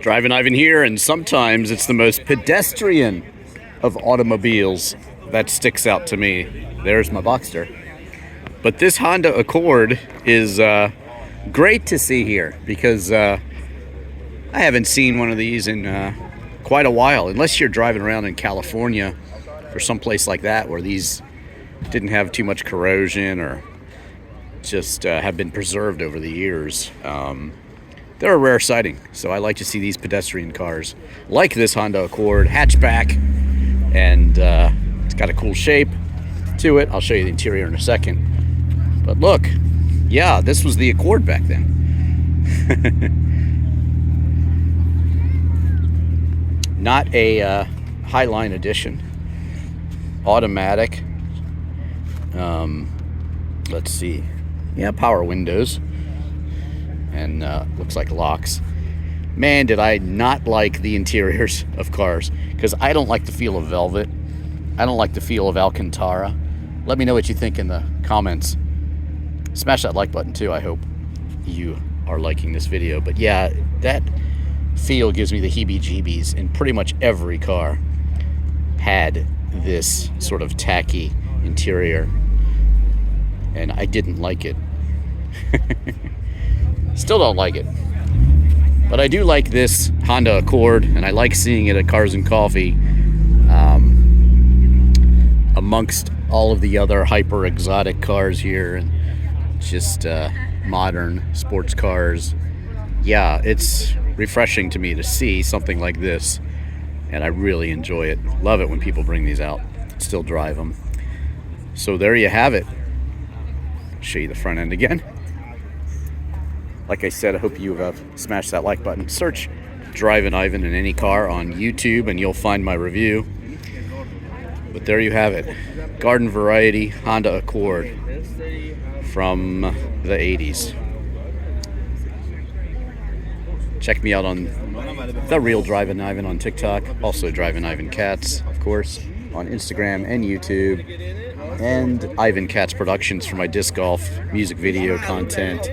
Drivin Ivan here, and sometimes it's the most pedestrian of automobiles that sticks out to me. There's my Boxster. But this Honda Accord is great to see here because I haven't seen one of these in quite a while, unless you're driving around in California or someplace like that where these didn't have too much corrosion or just have been preserved over the years. They're a rare sighting, so I like to see these pedestrian cars like this Honda Accord hatchback, and it's got a cool shape to it. I'll show you the interior in a second. But look, yeah, this was the Accord back then. Not a Highline edition. Automatic. Let's see. Yeah, power windows. And looks like locks. Man, did I not like the interiors of cars, because I don't like the feel of velvet. I don't like the feel of Alcantara. Let me know what you think in the comments. Smash that like button too. I hope you are liking this video. But yeah, that feel gives me the heebie-jeebies, and pretty much every car had this sort of tacky interior, and I didn't like it. Still don't like it, but I do like this Honda Accord, and I like seeing it at Cars and Coffee amongst all of the other hyper exotic cars here, and just modern sports cars. Yeah, it's refreshing to me to see something like this, and I really enjoy it. Love it when people bring these out. Still drive them. So there you have it. Show you the front end again. Like I said, I hope you have smashed that like button. Search Drivin Ivan in any car on YouTube and you'll find my review. But there you have it. Garden variety Honda Accord from the 80s. Check me out on The Real Drivin Ivan on TikTok. Also DrivinIvanKatz, of course, on Instagram and YouTube. And Ivan Katz Productions for my disc golf music video content.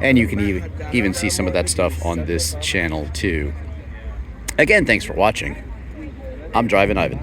And you can even see some of that stuff on this channel too. Again, thanks for watching. I'm Drivin Ivan.